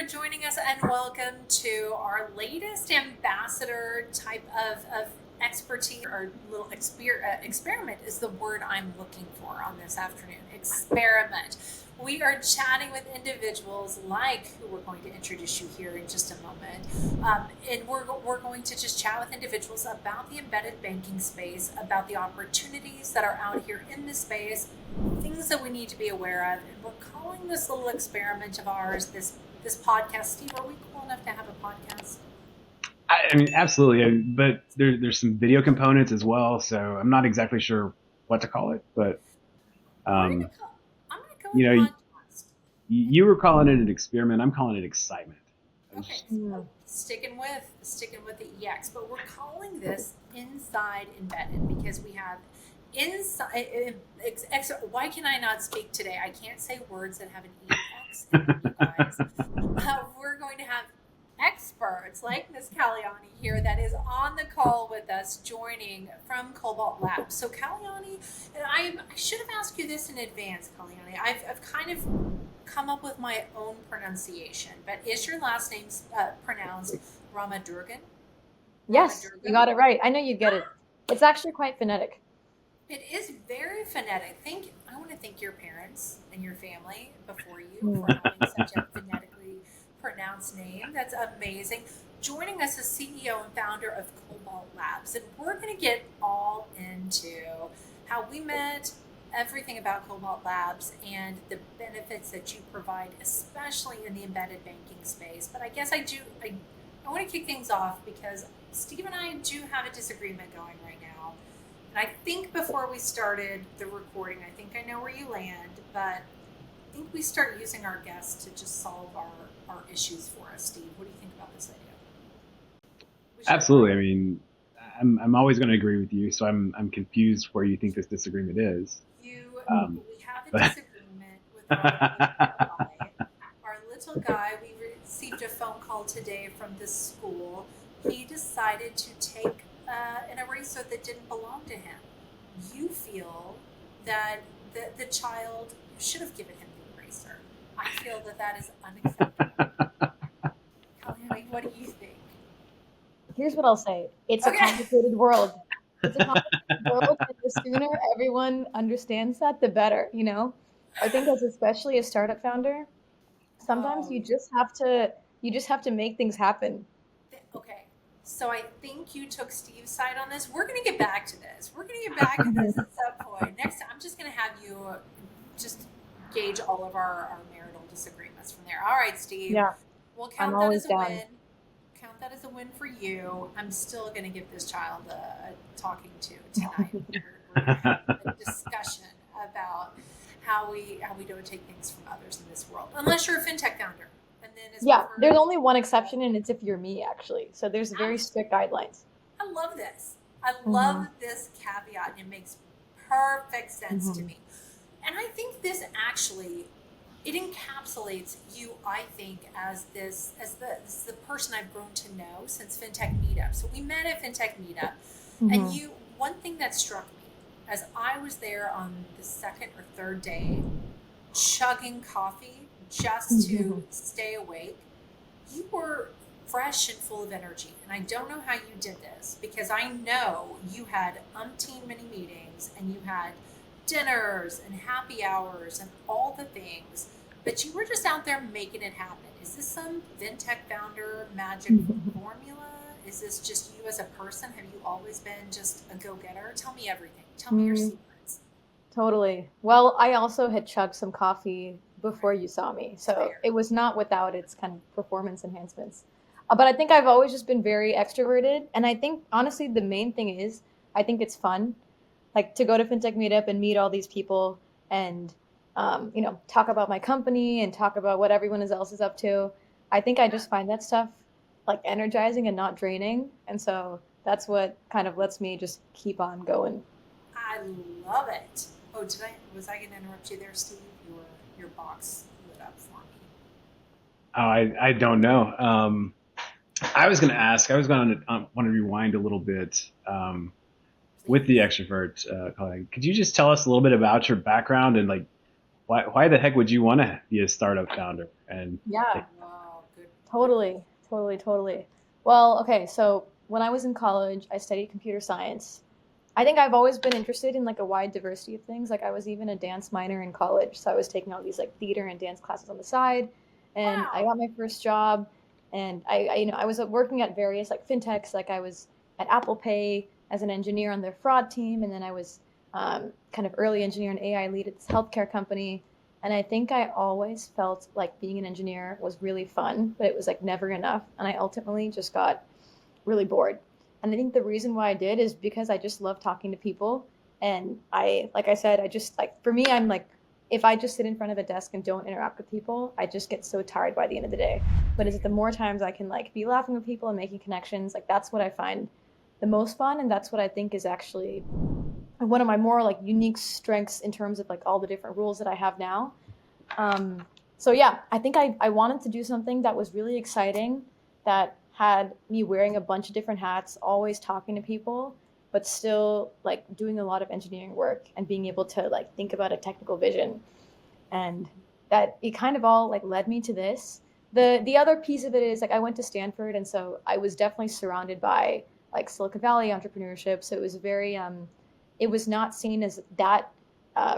for joining us and welcome to our latest ambassador type of expertise or little experiment is the word I'm looking for on this afternoon. Experiment. We are chatting with individuals like who we're going to introduce you here in just a moment. And we're going to just chat with individuals about the embedded banking space, about the opportunities that are out here in this space, things that we need to be aware of. And we're calling this little experiment of ours, this podcast. Steve, are we cool enough to have a podcast? I mean, absolutely. But there's some video components as well. So I'm not exactly sure what to call it. But, I'm going to go you with know, podcast. you were calling it an experiment. I'm calling it excitement. Okay, so sticking with the EX, but we're calling this Inside Embedded because we have inside. Why can I not speak today? I can't say words that have an EX in them, you guys. We're going to have experts like Ms. Kalyani here that is on the call with us, joining from Kobalt Labs. So Kalyani, and I should have asked you this in advance, Kalyani. I've kind of come up with my own pronunciation, but is your last name pronounced Ramadurgan? Yes, you got it right. I know you get it. It's actually quite phonetic. It is very phonetic. I want to thank your parents and your family before you for having such a phonetically pronounced name. That's amazing. Joining us is CEO and founder of Kobalt Labs, and we're going to get all into how we met, everything about Kobalt Labs, and the benefits that you provide, especially in the embedded banking space. But I guess I want to kick things off because Steve and I do have a disagreement going right now. And I think before we started the recording, I think I know where you land, but I think we start using our guests to just solve our issues for us. Steve, what do you think about this idea? Absolutely. I mean, I'm always going to agree with you. So I'm confused where you think this disagreement is. We have a disagreement with our little guy. We received a phone call today from the school. He decided to take an eraser that didn't belong to him. You feel that the child should have given him the eraser. I feel that is unacceptable. Kalyani, what do you think? Here's what I'll say. It's a complicated world. It's a complicated world, and the sooner everyone understands that, the better, you know? I think as especially a startup founder, sometimes you just have to make things happen. Okay. So I think you took Steve's side on this. We're going to get back to this. At some point. Next time, I'm just going to have you just gauge all of our marital disagreements from there. All right, Steve. Yeah. We'll count that as a win. Count that as a win for you. I'm still going to give this child a talking to tonight. We're going to have a discussion about how we don't take things from others in this world, unless you're a fintech founder. And then there's only one exception, and it's if you're me, actually. So there's very strict guidelines. I love this. I love this caveat. It makes perfect sense to me. And I think this actually, it encapsulates you, I think, as the person I've grown to know since FinTech Meetup. So we met at FinTech Meetup, and one thing that struck me as I was there on the second or third day, chugging coffee just to stay awake, you were fresh and full of energy. And I don't know how you did this, because I know you had umpteen many meetings and you had dinners and happy hours and all the things, but you were just out there making it happen. Is this some FinTech founder magic formula? Is this just you as a person? Have you always been just a go-getter? Tell me everything. Tell me your secrets. Totally. Well, I also had chugged some coffee before you saw me, so it was not without its kind of performance enhancements. But I think I've always just been very extroverted, and I think honestly the main thing is I think it's fun, like to go to FinTech Meetup and meet all these people and talk about my company and talk about what everyone else is up to. I think I just find that stuff like energizing and not draining, and so that's what kind of lets me just keep on going. I love it. Oh, was I going to interrupt you there, Steve? Your box lit up for me. Oh, I don't know. I was going to ask. I was going to want to rewind a little bit with the extrovert. Could you just tell us a little bit about your background and like why the heck would you want to be a startup founder? And Oh, Totally, totally, totally. Well, okay, so when I was in college, I studied computer science. I think I've always been interested in like a wide diversity of things. Like I was even a dance minor in college, so I was taking all these like theater and dance classes on the side. And I Wow. got my first job, and I was working at various like fintechs. Like I was at Apple Pay as an engineer on their fraud team, and then I was kind of early engineer and AI lead at this healthcare company. And I think I always felt like being an engineer was really fun, but it was like never enough. And I ultimately just got really bored. And I think the reason why I did is because I just love talking to people. And like I said, I just like, for me, I'm like, if I just sit in front of a desk and don't interact with people, I just get so tired by the end of the day. But is it the more times I can like be laughing with people and making connections, like that's what I find the most fun. And that's what I think is actually one of my more like unique strengths in terms of like all the different rules that I have now. Um, so yeah, I think I wanted to do something that was really exciting, that had me wearing a bunch of different hats, always talking to people, but still like doing a lot of engineering work and being able to like think about a technical vision. And that it kind of all like led me to this. The other piece of it is like I went to Stanford, and so I was definitely surrounded by like Silicon Valley entrepreneurship. So it was very it was not seen as that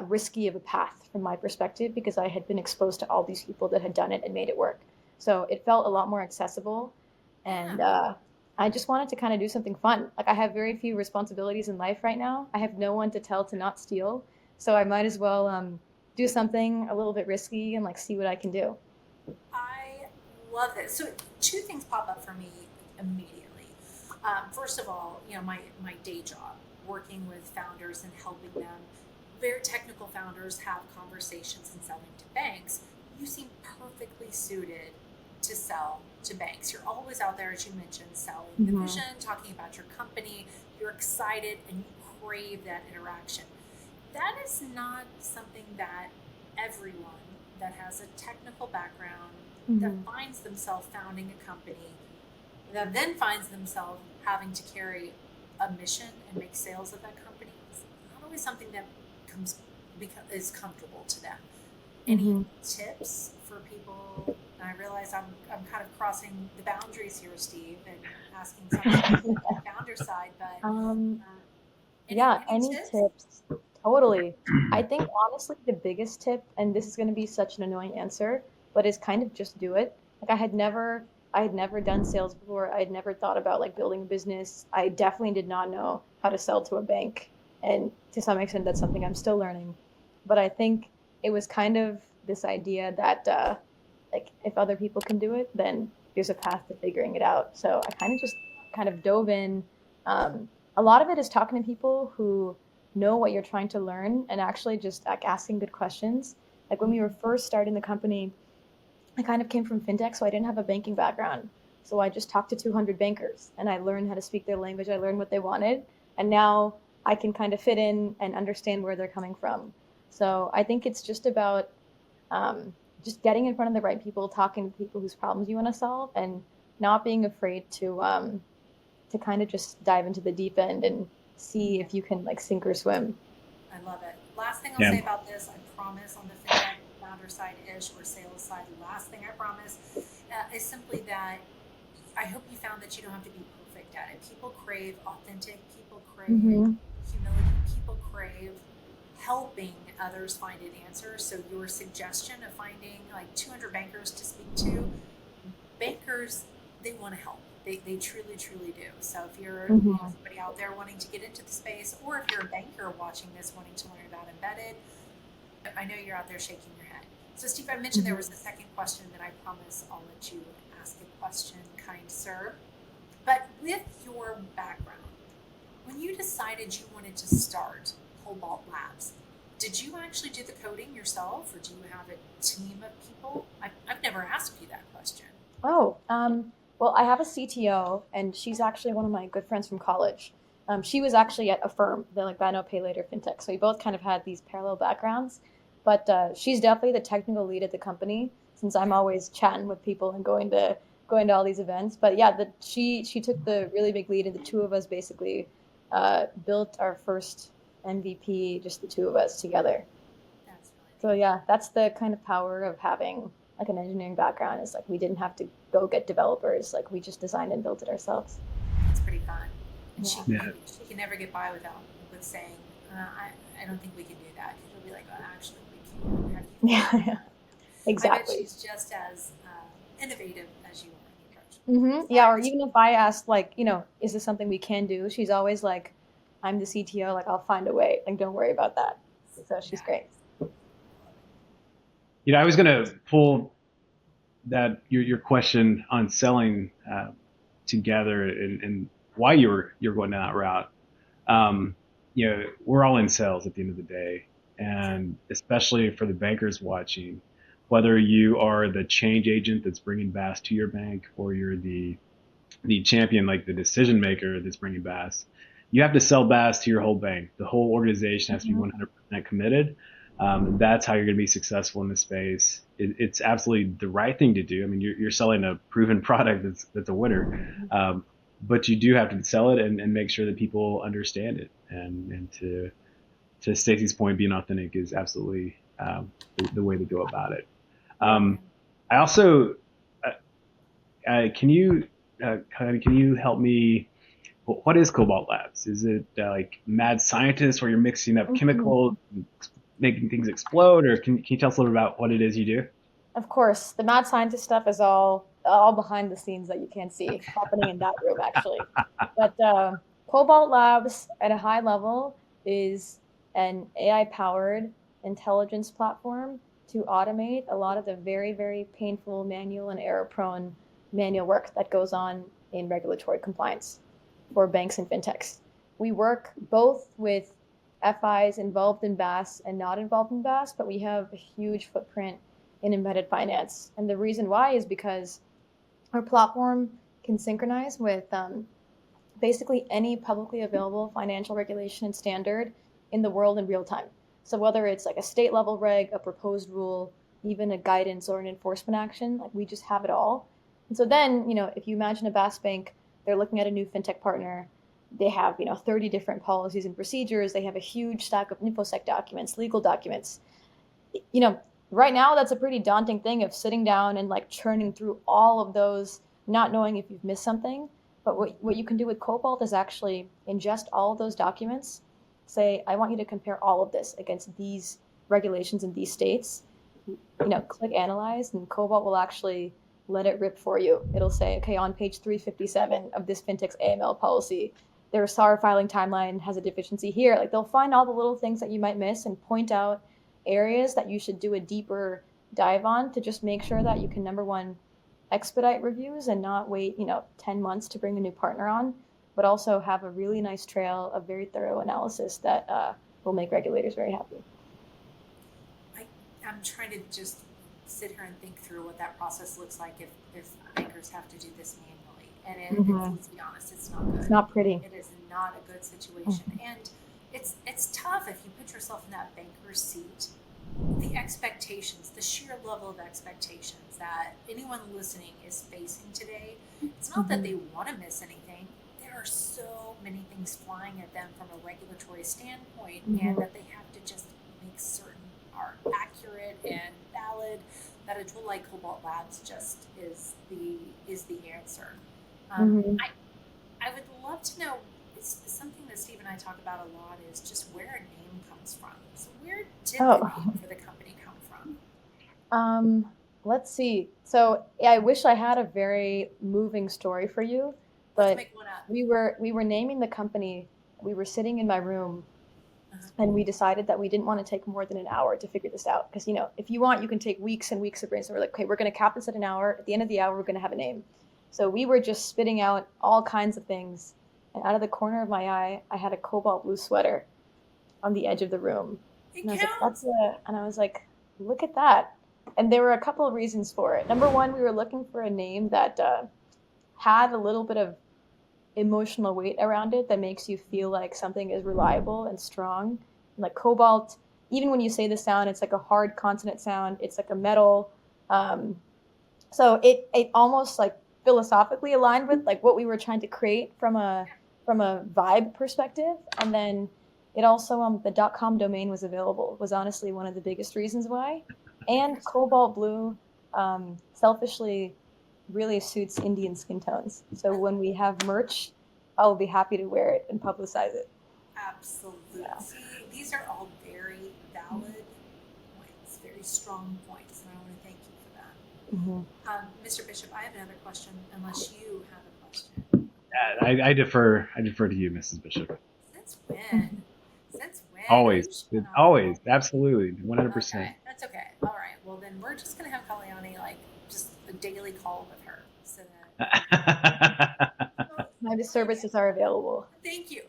risky of a path from my perspective because I had been exposed to all these people that had done it and made it work. So it felt a lot more accessible, Yeah. and I just wanted to kind of do something fun. Like I have very few responsibilities in life right now. I have no one to tell to not steal, so I might as well do something a little bit risky and like see what I can do. I love it. So two things pop up for me immediately. First of all, my day job, working with founders and helping them. Very technical founders have conversations and selling to banks. You seem perfectly suited to sell to banks. You're always out there, as you mentioned, selling the Mm-hmm. vision, talking about your company. You're excited and you crave that interaction. That is not something that everyone that has a technical background that Mm-hmm. finds themselves founding a company that then finds themselves having to carry a mission and make sales of that company. It's not always something that comes because is comfortable to them. Any Mm-hmm. tips for people? And I realize I'm kind of crossing the boundaries here, Steve, and asking something on the founder side, but um, uh, yeah, any any tips? tips? Totally. I think honestly the biggest tip, and this is going to be such an annoying answer, but is kind of just do it. Like I had never done sales before. I had never thought about like building a business. I definitely did not know how to sell to a bank. And to some extent that's something I'm still learning. But I think it was kind of this idea that like if other people can do it, then there's a path to figuring it out. So I kind of just kind of dove in. A lot of it is talking to people who know what you're trying to learn and actually just like asking good questions. Like when we were first starting the company, I kind of came from fintech, so I didn't have a banking background. So I just talked to 200 bankers and I learned how to speak their language. I learned what they wanted. And now I can kind of fit in and understand where they're coming from. So I think it's just about um, just getting in front of the right people, talking to people whose problems you want to solve, and not being afraid to kind of just dive into the deep end and see if you can like sink or swim. I love it. Last thing I'll Yeah. say about this, I promise on the fintech founder side ish or sales side, last thing I promise is simply that I hope you found that you don't have to be perfect at it. People crave authentic, people crave Mm-hmm. humility, people crave helping others find an answer. So, your suggestion of finding like 200 bankers to speak to, bankers, they want to help. They truly, truly do. So if you're Mm-hmm. somebody out there wanting to get into the space, or if you're a banker watching this wanting to learn about embedded, I know you're out there shaking your head. So Steve, I mentioned there Mm-hmm. was a second question that I promise I'll let you ask a question, kind sir. But with your background, when you decided you wanted to start Kobalt Labs, did you actually do the coding yourself, or do you have a team of people? I've never asked you that question. Oh, well, I have a CTO, and she's actually one of my good friends from college. She was actually at a firm, the like buy now pay later fintech. So we both kind of had these parallel backgrounds, but she's definitely the technical lead at the company since I'm Yeah. always chatting with people and going to all these events. But yeah, she took the really big lead, and the two of us basically built our first MVP, just the two of us together. That's really So neat. yeah, that's the kind of power of having. like an engineering background is like we didn't have to go get developers. Like we just designed and built it ourselves. It's pretty fun. And Yeah. Yeah. she can never get by with saying, I don't think we can do that. Because she'll be like, oh, actually, we can. Have you Yeah, thought about yeah, that? I bet exactly. she's just as innovative as you are in the approach. Yeah, or But even if I asked, like, is this something we can do? She's always like, I'm the CTO, like, I'll find a way. Like, don't worry about that. So she's great. nice. I was going to pull that your question on selling together and why you're going down that route. We're all in sales at the end of the day, and especially for the bankers watching, whether you are the change agent that's bringing BaaS to your bank or you're the champion, like the decision maker that's bringing BaaS, you have to sell BaaS to your whole bank. The whole organization has to be 100% committed. That's how you're going to be successful in this space. It's absolutely the right thing to do. I mean, you're selling a proven product that's a winner, but you do have to sell it and make sure that people understand it. And to Stacey's point, being authentic is absolutely the way to go about it. I also can you help me? What is Kobalt Labs? Is it like mad scientists where you're mixing up chemicals, and making things explode, or can you tell us a little bit about what it is you do? Of course, the mad scientist stuff is all behind the scenes that you can't see happening in that room, actually. But Kobalt Labs, at a high level, is an AI-powered intelligence platform to automate a lot of the very, very painful manual and error-prone manual work that goes on in regulatory compliance for banks and fintechs. We work both with FIs involved in BaaS and not involved in BaaS, but we have a huge footprint in embedded finance. And the reason why is because our platform can synchronize with basically any publicly available financial regulation and standard in the world in real time. So whether it's like a state level reg, a proposed rule, even a guidance or an enforcement action, like we just have it all. And so then, if you imagine a BaaS bank, they're looking at a new fintech partner. They have, 30 different policies and procedures. They have a huge stack of InfoSec documents, legal documents. Right now that's a pretty daunting thing of sitting down and like churning through all of those, not knowing if you've missed something. But what you can do with Kobalt is actually ingest all of those documents, say, I want you to compare all of this against these regulations in these states. Click analyze, and Kobalt will actually let it rip for you. It'll say, okay, on page 357 of this fintech's AML policy, their SAR filing timeline has a deficiency here. Like they'll find all the little things that you might miss and point out areas that you should do a deeper dive on to just make sure that you can, number one, expedite reviews and not wait 10 months to bring a new partner on, but also have a really nice trail of very thorough analysis that will make regulators very happy. I'm trying to just sit here and think through what that process looks like if bankers have to do this manually. And let's be honest, it's not good. It's not pretty. It is not a good situation. And it's tough if you put yourself in that banker's seat. The expectations, the sheer level of expectations that anyone listening is facing today, it's not that they want to miss anything. There are so many things flying at them from a regulatory standpoint, and that they have to just make certain are accurate and valid. That a tool like Kobalt Labs just is the answer. I would love to know. It's something that Steve and I talk about a lot is just where a name comes from. So where did the name for the company come from? Let's see. So I wish I had a very moving story for you, but Let's make one up. we were naming the company. We were sitting in my room, and we decided that we didn't want to take more than an hour to figure this out. Because if you want, you can take weeks and weeks of brainstorming. We're like, okay, we're going to cap this at an hour. At the end of the hour, we're going to have a name. So we were just spitting out all kinds of things. And out of the corner of my eye, I had a cobalt blue sweater on the edge of the room. And I was like, look at that. And there were a couple of reasons for it. Number one, we were looking for a name that had a little bit of emotional weight around it that makes you feel like something is reliable and strong. Like cobalt, even when you say the sound, it's like a hard consonant sound. It's like a metal. So it almost like philosophically aligned with like what we were trying to create from a vibe perspective. And then it also the .com domain was available, was honestly one of the biggest reasons why. And cobalt blue selfishly really suits Indian skin tones. So when we have merch, I'll be happy to wear it and publicize it. Absolutely. Yeah. See, these are all very valid points, very strong points, and I want to thank you for that. Mr. Bishop, I have another question, unless you have a question. I defer to you, Mrs. Bishop. Since when? Since when? Always, absolutely, 100%. Okay, that's okay. All right. Well, then we're just gonna have Kalyani like just a daily call with her, so that my services are available. Thank you.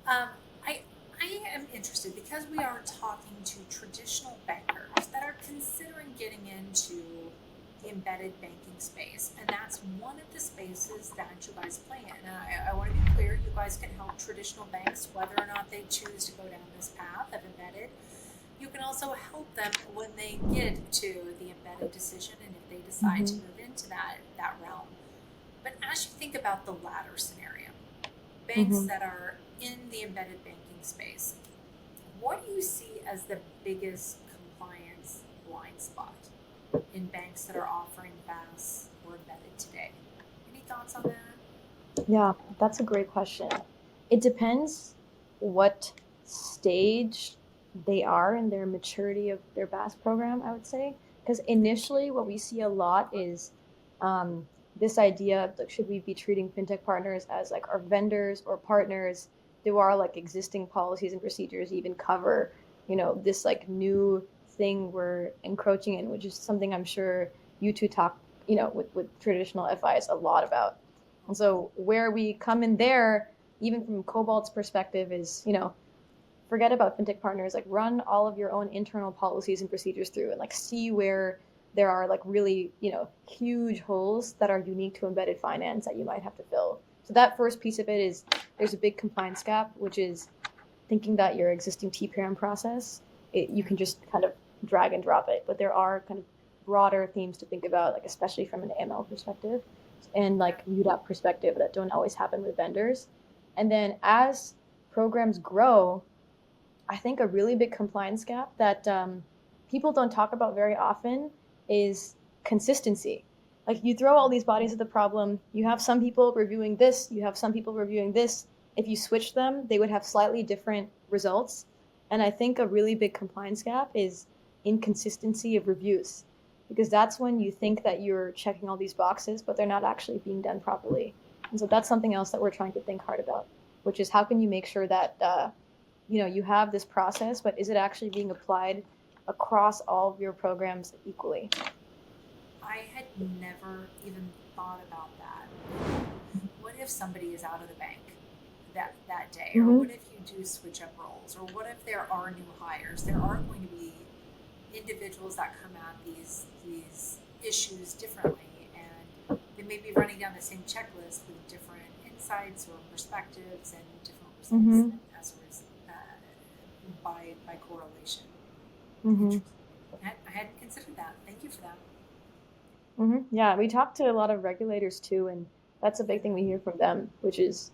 I am interested because we are talking to traditional bankers that are considering getting into the embedded banking space, and that's one of the spaces that you guys play in. And I want to be clear, you guys can help traditional banks whether or not they choose to go down this path of embedded. You can also help them when they get to the embedded decision and if they decide to move into that realm. But as you think about the latter scenario, banks that are in the embedded banking space, what do you see as the biggest compliance blind spot in banks that are offering BaaS or embedded today? Any thoughts on that? Yeah, that's a great question. It depends what stage they are in their maturity of their BaaS program, I would say. Because initially what we see a lot is this idea of like, should we be treating fintech partners as like our vendors or partners? Do our like existing policies and procedures even cover, this like new thing we're encroaching in, which is something I'm sure you two talk, with traditional FIs a lot about. And so where we come in there, even from Kobalt's perspective, is, forget about fintech partners, like run all of your own internal policies and procedures through and like see where there are like really, huge holes that are unique to embedded finance that you might have to fill. So that first piece of it is there's a big compliance gap, which is thinking that your existing TPRM process, you can just kind of drag and drop it. But there are kind of broader themes to think about, like especially from an AML perspective and like UDAP perspective that don't always happen with vendors. And then as programs grow, I think a really big compliance gap that people don't talk about very often is consistency. Like you throw all these bodies at the problem, you have some people reviewing this, you have some people reviewing this. If you switch them, they would have slightly different results. And I think a really big compliance gap is inconsistency of reviews, because that's when you think that you're checking all these boxes, but they're not actually being done properly. And so that's something else that we're trying to think hard about, which is how can you make sure that, you have this process, but is it actually being applied across all of your programs equally? I had never even thought about that. What if somebody is out of the bank that day? Or what if you do switch up roles? Or what if there are new hires? There are going to be individuals that come at these issues differently, and they may be running down the same checklist with different insights or perspectives and different results as a result, by correlation. I hadn't considered that. Thank you for that. Yeah, we talk to a lot of regulators too, and that's a big thing we hear from them, which is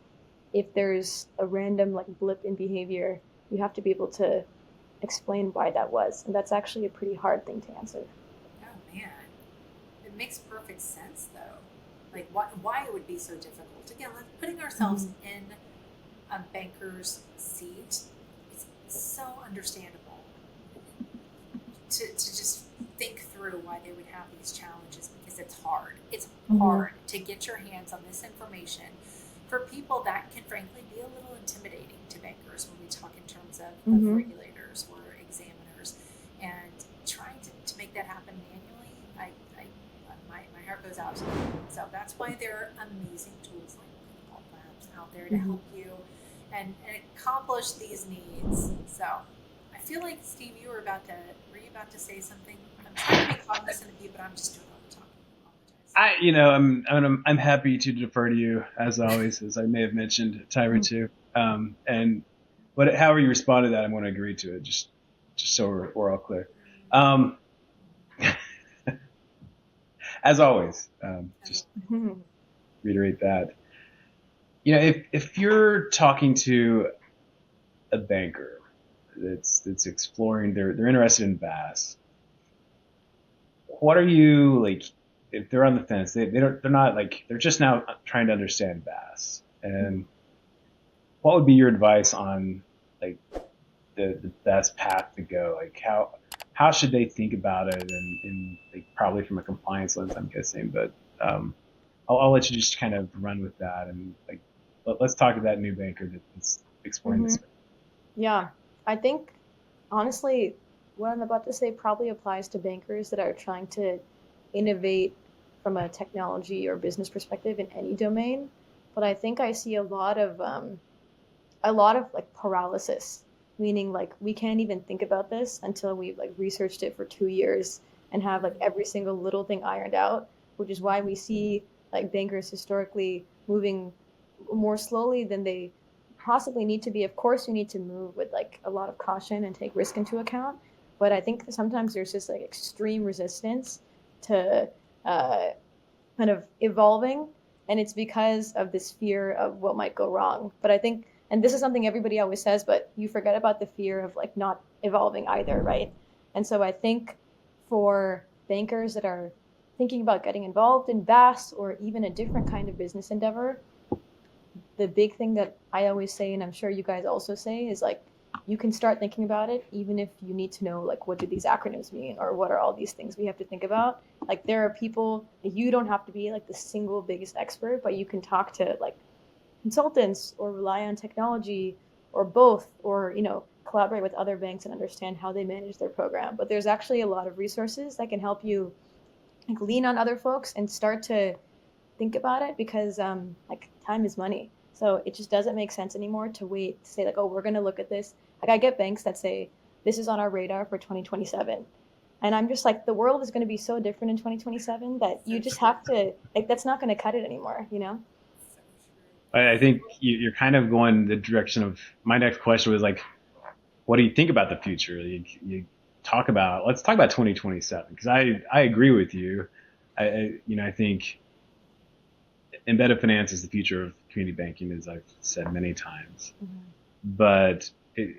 if there's a random like blip in behavior, you have to be able to explain why that was, and that's actually a pretty hard thing to answer. Oh man, it makes perfect sense though. Like why it would be so difficult. Again, putting ourselves in a banker's seat, it's so understandable to just think through why they would have these challenges, because it's hard. It's hard to get your hands on this information for people that can frankly be a little intimidating to bankers when we talk in terms of regulators or examiners, and trying to make that happen manually, my heart goes out to them. So that's why there are amazing tools like Kobalt Labs out there to help you and accomplish these needs. So I feel like, Steve, were you about to say something? I'm trying to be cognizant of you, but I'm just doing all the talking. I apologize. I'm happy to defer to you as always, as I may have mentioned a time or two. And however you respond to that, I'm going to agree to it. Just so we're all clear. As always, just reiterate that. If you're talking to a banker that's exploring, they're interested in BaaS, what are you like if they're on the fence? They're not like they're just now trying to understand Bass. And what would be your advice on like the best path to go? Like how should they think about it? And like, probably from a compliance lens, I'm guessing. But I'll let you just kind of run with that and like let's talk to that new banker that's exploring Hmm. this. Yeah, I think honestly, what I'm about to say probably applies to bankers that are trying to innovate from a technology or business perspective in any domain. But I think I see a lot of like paralysis, meaning like we can't even think about this until we've like researched it for 2 years and have like every single little thing ironed out, which is why we see like bankers historically moving more slowly than they possibly need to be. Of course, you need to move with like a lot of caution and take risk into account, but I think sometimes there's just like extreme resistance to uh, kind of evolving, and it's because of this fear of what might go wrong. But I think, and this is something everybody always says, but you forget about the fear of like not evolving either, right? And so I think for bankers that are thinking about getting involved in BaaS or even a different kind of business endeavor, the big thing that I always say, and I'm sure you guys also say, is like you can start thinking about it, even if you need to know like what do these acronyms mean or what are all these things we have to think about. Like there are people, you don't have to be like the single biggest expert, but you can talk to like consultants or rely on technology or both, or collaborate with other banks and understand how they manage their program. But there's actually a lot of resources that can help you like lean on other folks and start to think about it, because like time is money. So it just doesn't make sense anymore to wait to say like, oh, we're going to look at this. Like I get banks that say this is on our radar for 2027. And I'm just like, the world is going to be so different in 2027 that you just have to like, that's not going to cut it anymore. So I think you're kind of going the direction of my next question was like, what do you think about the future? You let's talk about 2027 because I agree with you. I think embedded finance is the future of community banking, as I've said many times. Mm-hmm. But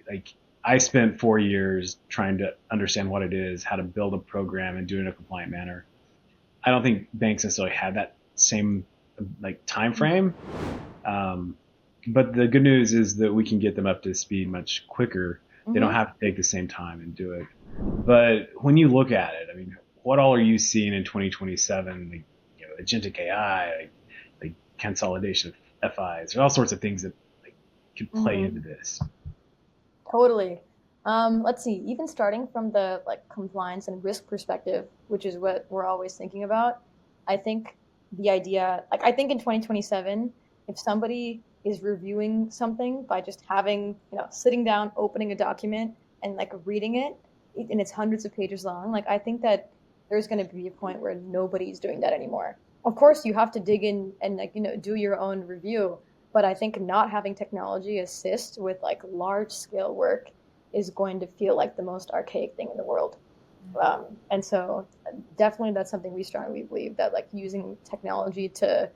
like I spent 4 years trying to understand what it is, how to build a program and do it in a compliant manner. I don't think banks necessarily have that same like time frame. Um, but the good news is that we can get them up to speed much quicker. They don't Mm-hmm. have to take the same time and do it. But when you look at it, I mean, what all are you seeing in 2027? Like, agentic AI, like consolidation of FIs, there's all sorts of things that like could play Mm-hmm. into this. Totally. Let's see, even starting from the like compliance and risk perspective, which is what we're always thinking about, I think the idea, like I think in 2027, if somebody is reviewing something by just having, sitting down, opening a document and like reading it, and it's hundreds of pages long, like I think that there's going to be a point where nobody's doing that anymore. Of course, you have to dig in and like, do your own review, but I think not having technology assist with like large scale work is going to feel like the most archaic thing in the world. And so definitely that's something we strongly believe, that like using technology to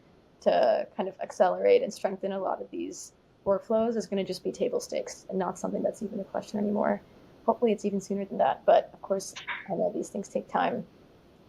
kind of accelerate and strengthen a lot of these workflows is going to just be table stakes and not something that's even a question anymore. Hopefully it's even sooner than that, but of course I know these things take time.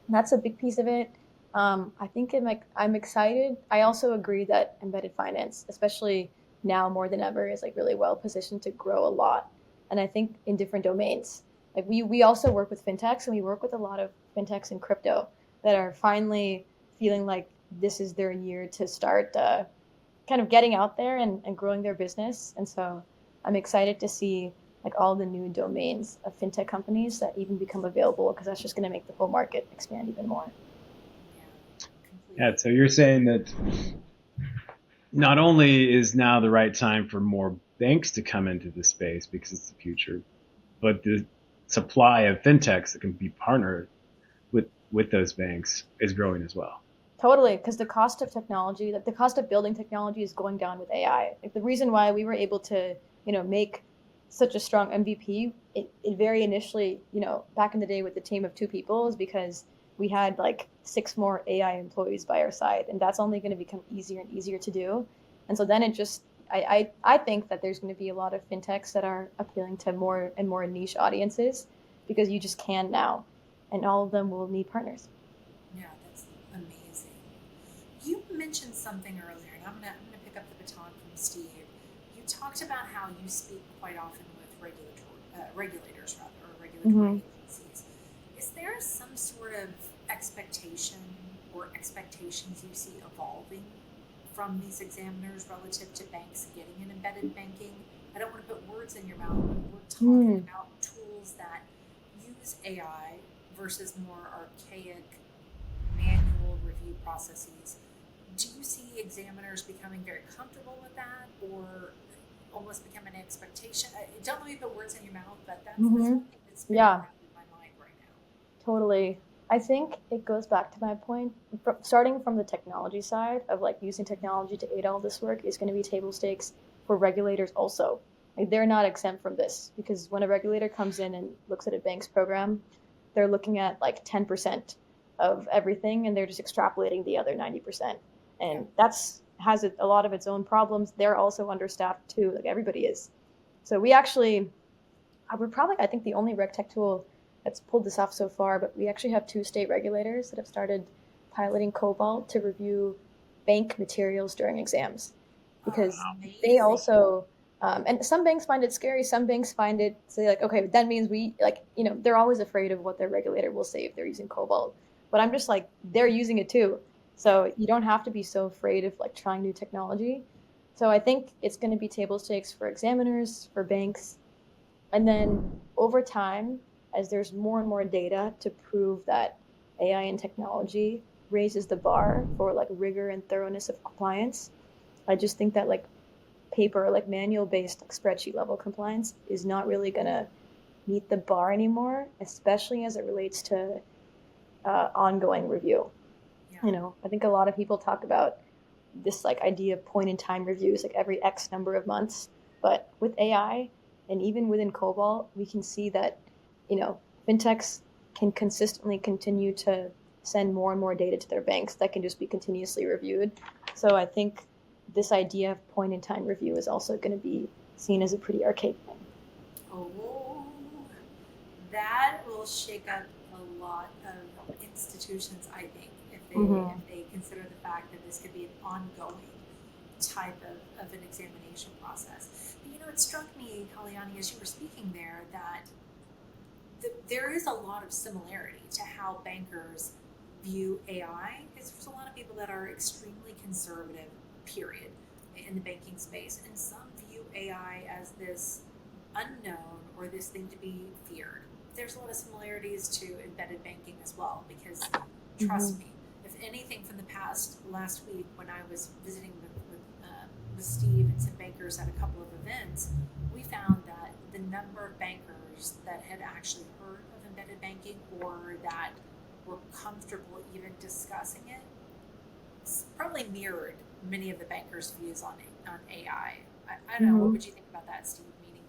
That's a big piece of it. I think I'm excited. I also agree that embedded finance, especially now more than ever, is like really well positioned to grow a lot. And I think in different domains, like we also work with fintechs, and we work with a lot of fintechs in crypto that are finally feeling like this is their year to start kind of getting out there and growing their business. And so I'm excited to see like all the new domains of fintech companies that even become available, because that's just going to make the whole market expand even more. yeah, Yeah. completely. So you're saying that not only is now the right time for more banks to come into the space because it's the future, but the supply of fintechs that can be partnered with those banks is growing as well. Totally, because the cost of technology, like the cost of building technology, is going down with AI. Like the reason why we were able to, make such a strong MVP, it very initially, back in the day with the team of two people, is because we had like six more AI employees by our side, and that's only going to become easier and easier to do. And so then it just, I think that there's going to be a lot of fintechs that are appealing to more and more niche audiences, because you just can now. and all of them will need partners. Yeah, that's amazing. You mentioned something earlier, and I'm gonna pick up the baton from Steve. You talked about how you speak quite often with regulators rather, or Hmm. regulatory agencies. Is there some sort of expectation or expectations you see evolving from these examiners relative to banks getting an embedded banking? I don't want to put words in your mouth, but we're talking Mm. about tools that use AI versus more archaic manual review processes. Do you see examiners becoming very comfortable with that, or almost become an expectation? Don't let me put words in your mouth, but that's Hmm. one thing that's spinning Yeah, around in my mind right now. totally. I think it goes back to my point. Starting from the technology side of like using technology to aid all this work is going to be table stakes for regulators also. Like they're not exempt from this because when a regulator comes in and looks at a bank's program, they're looking at like 10% of everything and they're just extrapolating the other 90%. Yeah. And that's has a lot of its own problems. They're also understaffed too, like everybody is. So we actually we're probably, I think, the only RegTech tool that's pulled this off so far, but we actually have two state regulators that have started piloting Kobalt to review bank materials during exams Oh, because they amazing. also, and some banks find it scary. Some banks find it, say, like, okay, that means we, like, they're always afraid of what their regulator will say if they're using Cobalt. But I'm just like, they're using it too. Yeah. So you don't have to be so afraid of like trying new technology. So I think it's going to be table stakes for examiners, for banks, and then over time, as there's more and more data to prove that AI and technology raises the bar for like rigor and thoroughness of compliance, I just think that like paper, like manual based like spreadsheet level compliance is not really going to meet the bar anymore, especially as it relates to ongoing review. Yeah. I think a lot of people talk about this like idea of point in time reviews, like every X number of months. But with AI and even within Cobalt, we can see that, fintechs can consistently continue to send more and more data to their banks that can just be continuously reviewed. So I think this idea of point in time review is also going to be seen as a pretty archaic thing. Oh, that will shake up a lot of institutions, I think, Mm-hmm. if they consider the fact that this could be an ongoing type of an examination process. But it struck me, Kalyani, as you were speaking there, that there is a lot of similarity to how bankers view AI, because there's a lot of people that are extremely conservative, period, in the banking space, and some view AI as this unknown or this thing to be feared. There's a lot of similarities to embedded banking as well, because Mm-hmm. trust me, if anything from the past last week when I was visiting with Steve and some bankers at a couple of events, we found that the number of bankers that had actually heard of embedded banking or that were comfortable even discussing it probably mirrored many of the bankers' views on AI. I don't know. What Mm-hmm. would you think about that, Steve? Meaning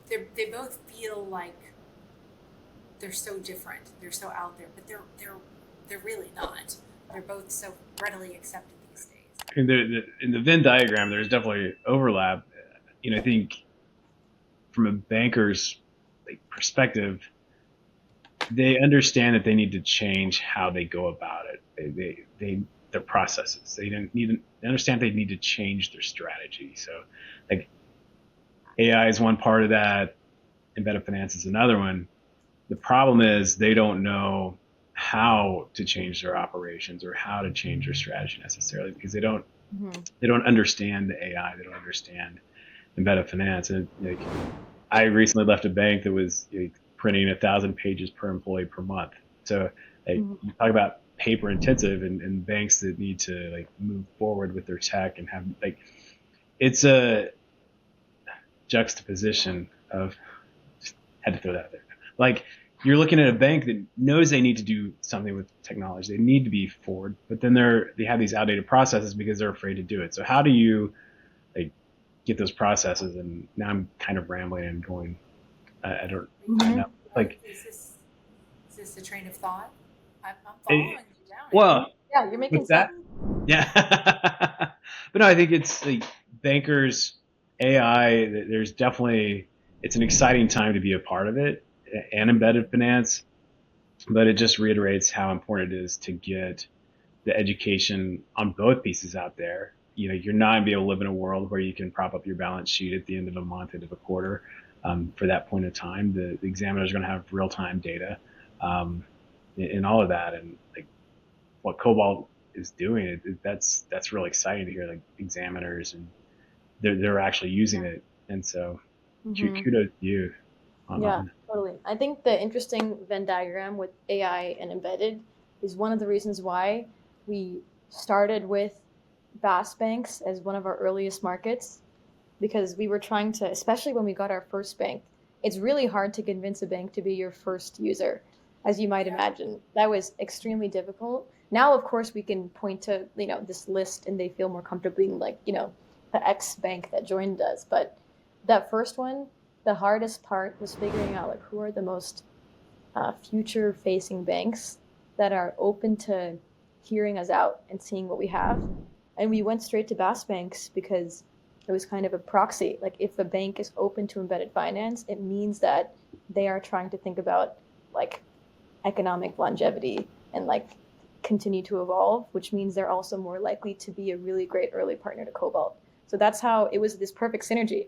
that they both feel like they're so different, they're so out there, but they're really not. They're both so readily accepted these days. In the Venn diagram, there's definitely overlap. I think from a banker's perspective, they understand that they need to change how they go about it. Their processes. They understand they need to change their strategy. So, like AI is one part of that. Embedded finance is another one. The problem is they don't know how to change their operations or how to change their strategy necessarily because Mm-hmm. they don't understand the AI. They don't understand embedded finance. And I recently left a bank that was printing 1,000 pages per employee per month. So Mm-hmm. you talk about paper intensive and banks that need to move forward with their tech and have it's a juxtaposition of had to throw that out there. Like you're looking at a bank that knows they need to do something with technology. They need to be forward, but then they have these outdated processes because they're afraid to do it. So how do you like get those processes? And now I'm kind of rambling and going. I don't. I Mm-hmm. know. Like Is this a train of thought? I'm it, following you down here. well, Yeah, you're making what's that? sense. Yeah. But no, I think it's like bankers, AI. There's definitely it's an exciting time to be a part of it and embedded finance. but it just reiterates how important it is to get the education on both pieces out there. You're not going to be able to live in a world where you can prop up your balance sheet at the end of a month, end of a quarter. For that point of time, the examiner is going to have real time data, and all of that. And like what Kobalt is doing, that's really exciting to hear. Like examiners and they're actually using it, and so Mm-hmm. kudos to you Yeah, on totally. I think the interesting Venn diagram with AI and embedded is one of the reasons why we started with Bass banks as one of our earliest markets because we were trying to, especially when we got our first bank, it's really hard to convince a bank to be your first user, as you might Yeah. imagine. That was extremely difficult. Now, of course, we can point to, this list and they feel more comfortable being like, the X bank that joined us. But that first one, the hardest part was figuring out like who are the most future facing banks that are open to hearing us out and seeing what we have. And we went straight to Bass banks because it was kind of a proxy. Like if a bank is open to embedded finance, it means that they are trying to think about like economic longevity and like continue to evolve, which means they're also more likely to be a really great early partner to Cobalt. So that's how it was this perfect synergy.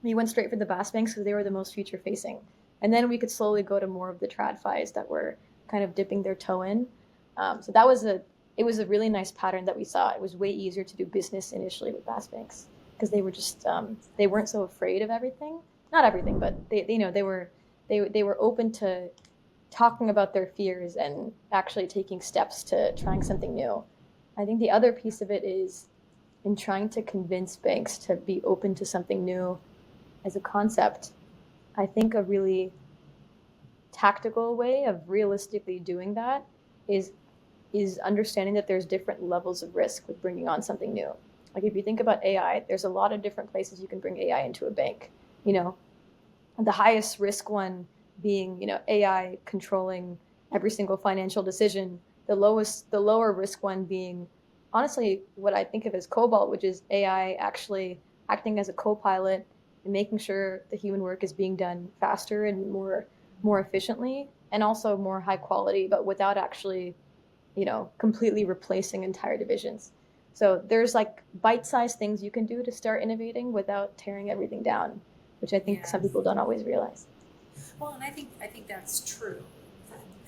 We went straight for the Bass banks because they were the most future facing. And then we could slowly go to more of the TradFis that were kind of dipping their toe in. So it was a really nice pattern that we saw. It was way easier to do business initially with Bass banks because they were just they weren't so afraid of everything. Not everything, but they were open to talking about their fears and actually taking steps to trying something new. I think the other piece of it is in trying to convince banks to be open to something new as a concept. I think a really tactical way of realistically doing that is is understanding that there's different levels of risk with bringing on something new. Like if you think about AI, there's a lot of different places you can bring AI into a bank. You know, the highest risk one being, AI controlling every single financial decision. The lower risk one being honestly what I think of as Cobalt, which is AI actually acting as a co-pilot and making sure the human work is being done faster and more efficiently and also more high quality, but without actually, completely replacing entire divisions. So there's like bite-sized things you can do to start innovating without tearing everything down, which I think some Yes. people don't always realize. Well, and I think that's true,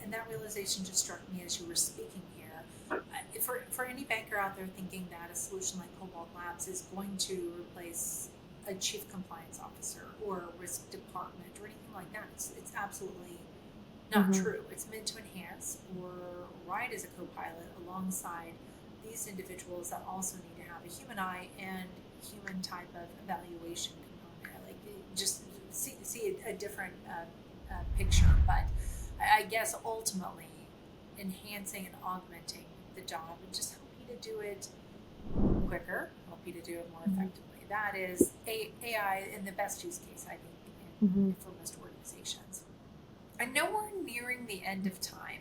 and that realization just struck me as you were speaking here. For any banker out there thinking that a solution like Kobalt Labs is going to replace a chief compliance officer or a risk department or anything like that, it's absolutely not Mm-hmm. true. It's meant to enhance or ride as a co-pilot alongside these individuals that also need to have a human eye and human type of evaluation component. Like just see a different picture, but I guess ultimately enhancing and augmenting the job and just help you to do it quicker, help you to do it more Mm-hmm. effectively. That is AI in the best use case, I think, Mm-hmm. for most organizations. I know we're nearing the end of time,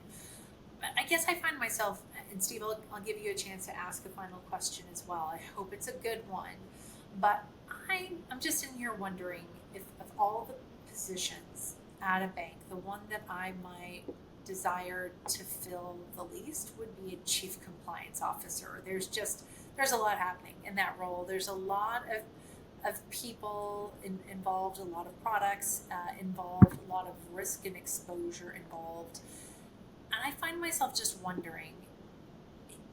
but I guess I find myself, and Steve, I'll give you a chance to ask a final question as well. I hope it's a good one. But I'm just in here wondering if of all the positions at a bank, the one that I might desire to fill the least would be a chief compliance officer. There's a lot happening in that role. There's a lot of people involved, a lot of products involved, a lot of risk and exposure involved. And I find myself just wondering,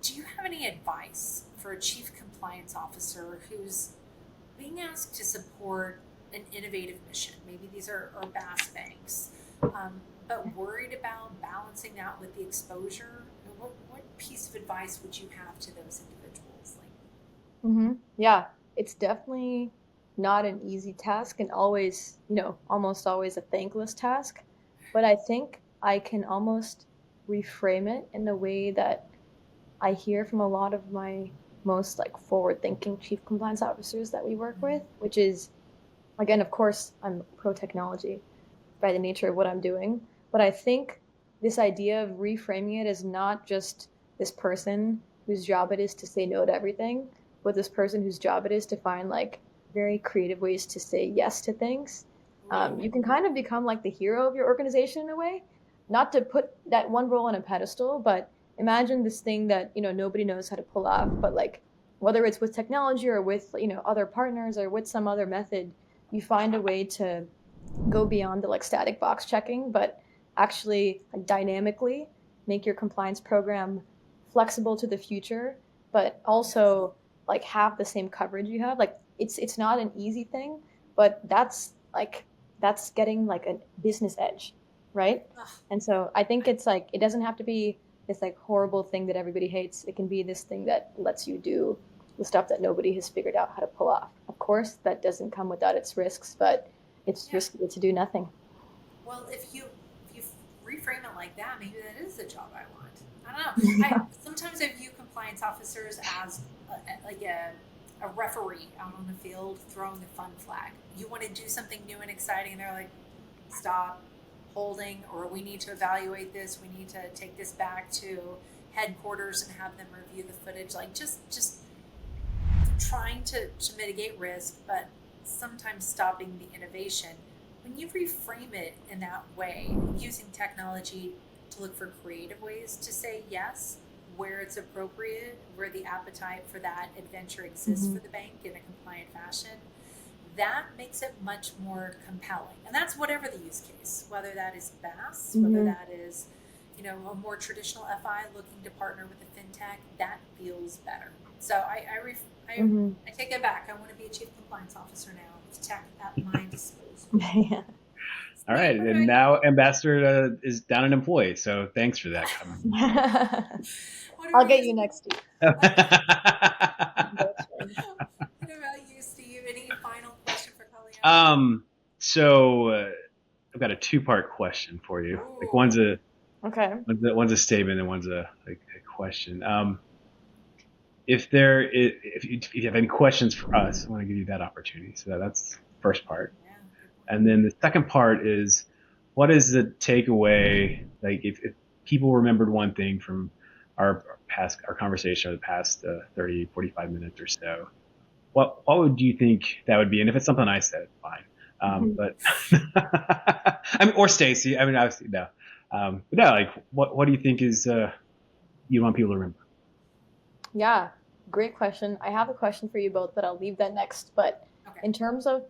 do you have any advice for a chief compliance officer who's being asked to support an innovative mission? Maybe these are Bass banks, but worried about balancing that with the exposure. What piece of advice would you have to those individuals? Like, Mm-hmm. Yeah, it's definitely not an easy task and always, almost always a thankless task. But I think I can almost reframe it in a way that I hear from a lot of my most like forward thinking chief compliance officers that we work with, which is again, of course, I'm pro technology by the nature of what I'm doing. But I think this idea of reframing it as not just this person whose job it is to say no to everything, but this person whose job it is to find like very creative ways to say yes to things. ooh, You can kind of become like the hero of your organization in a way. not to put that one role on a pedestal, but imagine this thing that, nobody knows how to pull off, but like whether it's with technology or with, other partners or with some other method, you find a way to go beyond the like static box checking, but actually like dynamically make your compliance program flexible to the future, but also like have the same coverage you have. Like it's not an easy thing, but that's getting like a business edge, right? Ugh, And so I think it's like it doesn't have to be this like horrible thing that everybody hates. It can be this thing that lets you do the stuff that nobody has figured out how to pull off. Of course, that doesn't come without its risks, but it's yeah. risky to do nothing. Well, if you reframe it like that, maybe that is the job I want. I don't know. I sometimes I view compliance officers as like a referee out on the field throwing the fun flag. You want to do something new and exciting, and they're like, "Stop, holding," or "We need to evaluate this. We need to take this back to headquarters and have them review the footage." Like just trying to mitigate risk, but sometimes stopping the innovation. When you reframe it in that way, using technology to look for creative ways to say yes where it's appropriate, where the appetite for that adventure exists Hmm. for the bank in a compliant fashion, that makes it much more compelling. And that's whatever the use case, whether that is BaaS, whether Hmm. that is, a more traditional FI looking to partner with a fintech, that feels better. So Hmm. I take it back. I want to be a chief compliance officer now with tech at my disposal. Yeah. All Steve, right, what and about you? now ambassador is down an employee. So thanks for that comment. What I'll about get you? you next week. That's fine. What about you, Steve? Any final question for Kaliana? um, so I've got a two-part question for you. Like Ooh. Okay. one's a statement and one's a question. If you have any questions for us, I want to give you that opportunity. So that's the first part. Yeah, good point. And then the second part is, what is the takeaway? Like, if people remembered one thing from our conversation over the past 30, 45 minutes or so, what would you think that would be? And if it's something I said, fine. Mhm. But I mean, or Stacy. I mean, obviously no. But no, like, what do you think is you want people to remember? Yeah, great question. I have a question for you both, but I'll leave that next. But Okay. in terms of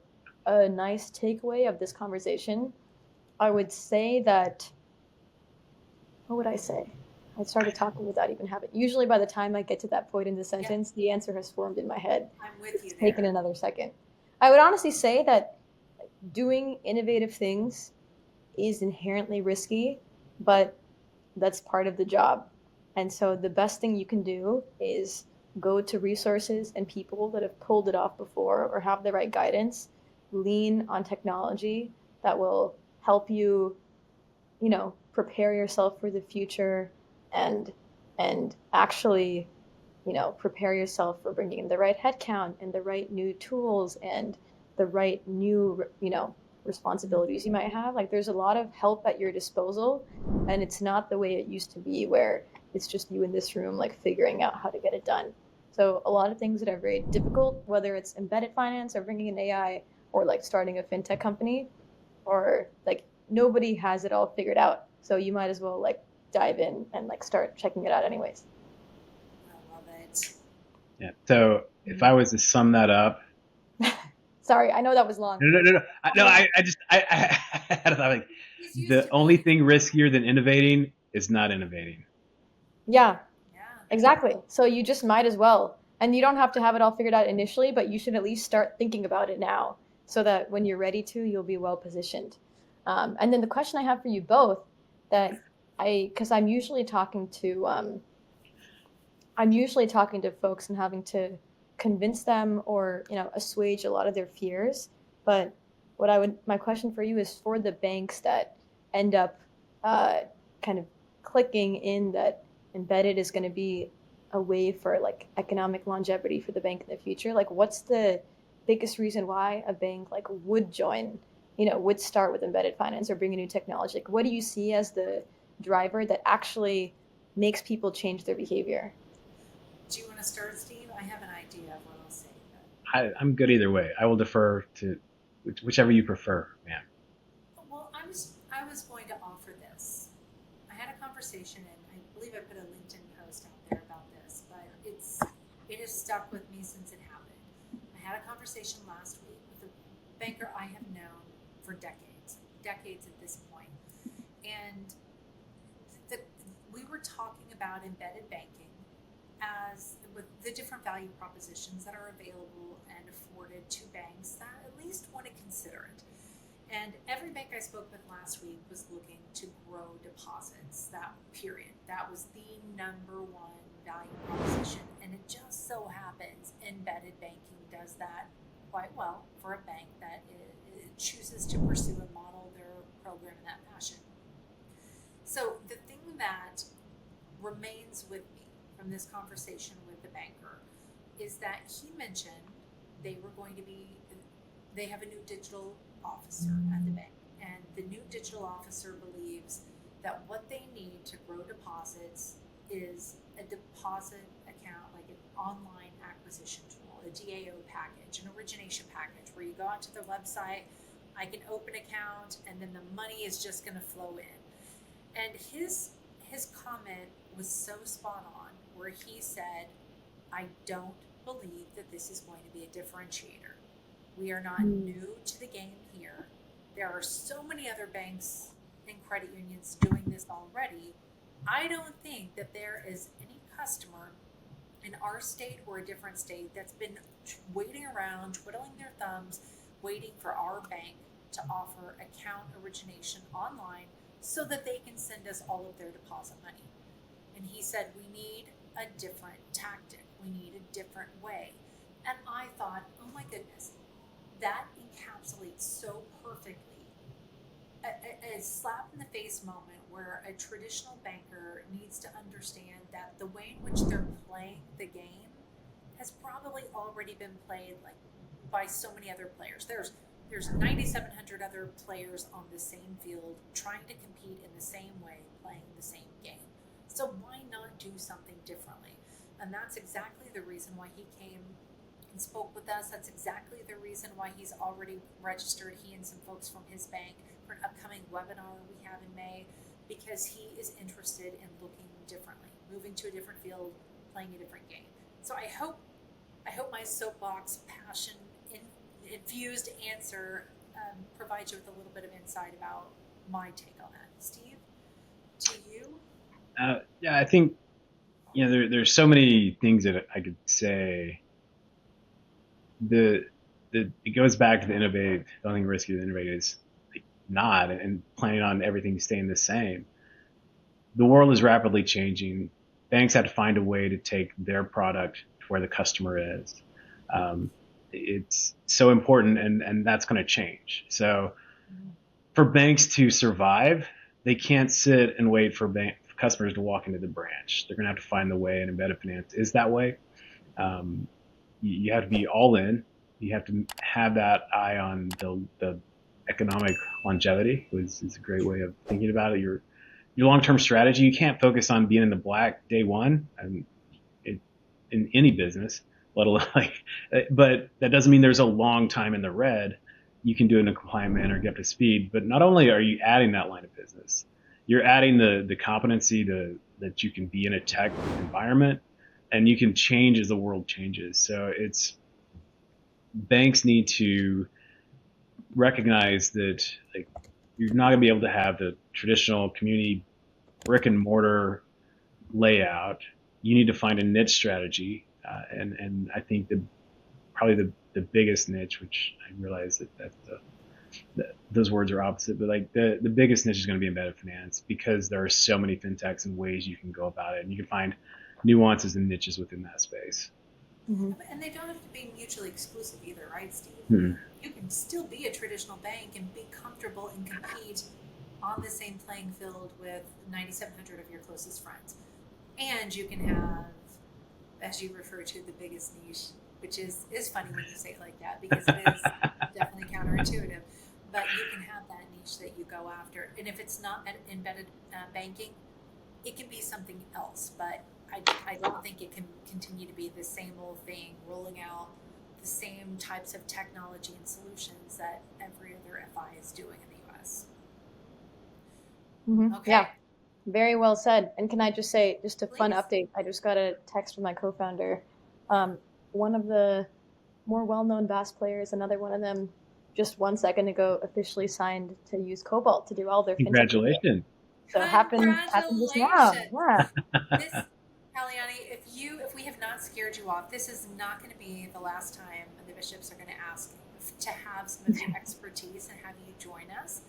a nice takeaway of this conversation, I would say that, what would I say? I started talking without even having. Usually, by the time I get to that point in the Yep, sentence, the answer has formed in my head. I'm with It's you taken there. another second. I would honestly say that doing innovative things is inherently risky, but that's part of the job. And so the best thing you can do is go to resources and people that have pulled it off before or have the right guidance, lean on technology that will help you, prepare yourself for the future and actually, prepare yourself for bringing in the right headcount and the right new tools and the right new, responsibilities you might have. Like there's a lot of help at your disposal, and it's not the way it used to be where it's just you in this room like figuring out how to get it done. So a lot of things that are very difficult, whether it's embedded finance or bringing in AI or like starting a fintech company, or like nobody has it all figured out. So you might as well like dive in and like start checking it out anyways. I love it. Yeah. So if I was to sum that up, Sorry, I know that was long. no, no, no, no. No, Yeah. I just, I had a thought like He's used the to only being. thing riskier than innovating is not innovating. Yeah, Yeah. exactly. So you just might as well. And you don't have to have it all figured out initially, but you should at least start thinking about it now so that when you're ready to, you'll be well positioned. And then the question I have for you both that because I'm usually talking to folks and having to convince them or, assuage a lot of their fears. But my question for you is for the banks that end up uh, kind of clicking in that embedded is going to be a way for like economic longevity for the bank in the future. Like, what's the biggest reason why a bank like would join, would start with embedded finance or bring a new technology? Like, what do you see as the driver that actually makes people change their behavior? Do you want to start, Steve? I have an idea of what I'll say. I'm good either way. I will defer to whichever you prefer, man. Well, I was going to offer this. conversation, and I believe I put a LinkedIn post out there about this, but it has stuck with me since it happened. I had a conversation last week with a banker I have known for decades at this point, and we were talking about embedded banking as with the different value propositions that are available and afforded to banks that at least want to consider it. And every bank I spoke with last week was looking to grow deposits. That was the number one value proposition. And it just so happens embedded banking does that quite well for a bank that chooses to pursue and model their program in that fashion. So the thing that remains with me from this conversation with the banker is that he mentioned they have a new digital officer at the bank, and the new digital officer believes that what they need to grow deposits is a deposit account, like an online acquisition tool, a DAO package, an origination package, where you go onto their website, I can open an account, and then the money is just going to flow in. And his comment was so spot on, where he said, I don't believe that this is going to be a differentiator. We are not new to the game here. There are so many other banks and credit unions doing this already. I don't think that there is any customer in our state or a different state that's been waiting around, twiddling their thumbs, waiting for our bank to offer account origination online so that they can send us all of their deposit money. And he said, we need a different tactic. We need a different way. And I thought, oh my goodness, that encapsulates so perfectly a slap in the face moment where a traditional banker needs to understand that the way in which they're playing the game has probably already been played like by so many other players. There's 9,700 other players on the same field trying to compete in the same way, playing the same game. So why not do something differently? And that's exactly the reason why he came and spoke with us. That's exactly the reason why he's already registered, he and some folks from his bank, for an upcoming webinar we have in May, because he is interested in looking differently, moving to a different field, playing a different game. So I hope my soapbox passion infused answer provides you with a little bit of insight about my take on that. Steve, to you? Yeah, I think there's so many things that I could say. It goes back to the innovate. The only risky to innovate is like not and planning on everything staying the same. The world is rapidly changing. Banks have to find a way to take their product to where the customer is. It's so important, and that's going to change. So for banks to survive, they can't sit and wait for customers to walk into the branch. They're going to have to find the way, and embedded finance is that way. You have to be all in. You have to have that eye on the economic longevity. Is a great way of thinking about it. Your long-term strategy. You can't focus on being in the black day one, in any business, let alone but that doesn't mean there's a long time in the red. You can do it in a compliant manner, get up to speed. But not only are you adding that line of business, you're adding the competency that you can be in a tech environment, and you can change as the world changes. So banks need to recognize that you're not going to be able to have the traditional community brick and mortar layout. You need to find a niche strategy, and I think probably the biggest niche, which I realize that those words are opposite, but the biggest niche is going to be embedded finance, because there are so many fintechs and ways you can go about it, and you can find nuances and niches within that space. Mm-hmm. And they don't have to be mutually exclusive either, right, Steve? Mm-hmm. You can still be a traditional bank and be comfortable and compete on the same playing field with 9,700 of your closest friends. And you can have, as you refer to, the biggest niche, which is funny when you say it like that, because it is definitely counterintuitive. But you can have that niche that you go after. And if it's not embedded banking, it can be something else. But I don't think it can continue to be the same old thing, rolling out the same types of technology and solutions that every other FI is doing in the U.S. Mm-hmm. Okay. Yeah. Very well said. And can I just say, just a fun Please. update? I just got a text from my co-founder. One of the more well-known bass players, another one of them, just 1 second ago, officially signed to use Kobalt to do all their fintech. Congratulations. So happened just now. Yeah. This, Kaliani, if we have not scared you off, this is not going to be the last time the bishops are going to ask to have some of your expertise and have you join us.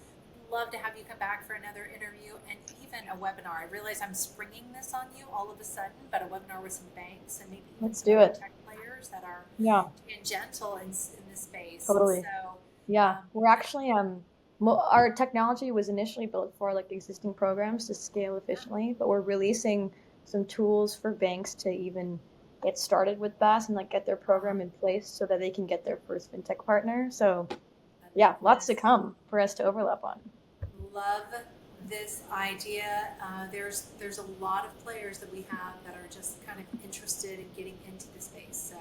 Love to have you come back for another interview and even a webinar. I realize I'm springing this on you all of a sudden, but a webinar with some banks and maybe even Let's some do other it. tech players that are Yeah. tangential in this space. Totally. So, Yeah. We're actually our technology was initially built for like existing programs to scale efficiently, but we're releasing some tools for banks to even get started with BaaS and like get their program in place so that they can get their first fintech partner. So yeah, lots to come for us to overlap on. love this idea. There's a lot of players that we have that are just kind of interested in getting into the space. So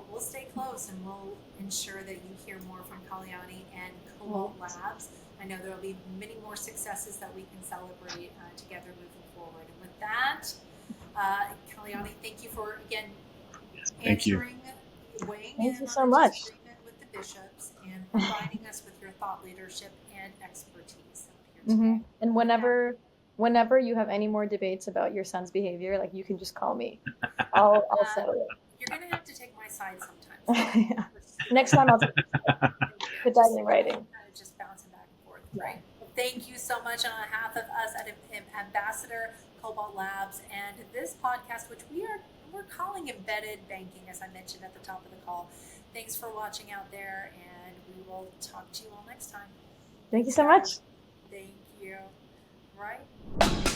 we'll stay close and we'll ensure that you hear more from Kaliani and Kobalt Labs. I know there will be many more successes that we can celebrate together moving forward. And with that, Kaliani, thank you for again answering, weighing Thank in you on so the much. disagreement with the bishops and providing us with your thought leadership and expertise here today. And whenever you have any more debates about your son's behavior, like you can just call me. I'll settle it. You're gonna have to take my side sometimes. Yeah. Next time I'll put that in writing. Kind of just bouncing back and forth, right? Well, thank you so much on behalf of us at amBaaSsador, Kobalt Labs, and this podcast, which we're calling Embedded Banking, as I mentioned at the top of the call. Thanks for watching out there, and we will talk to you all next time. Thank you so much. Thank you. Right?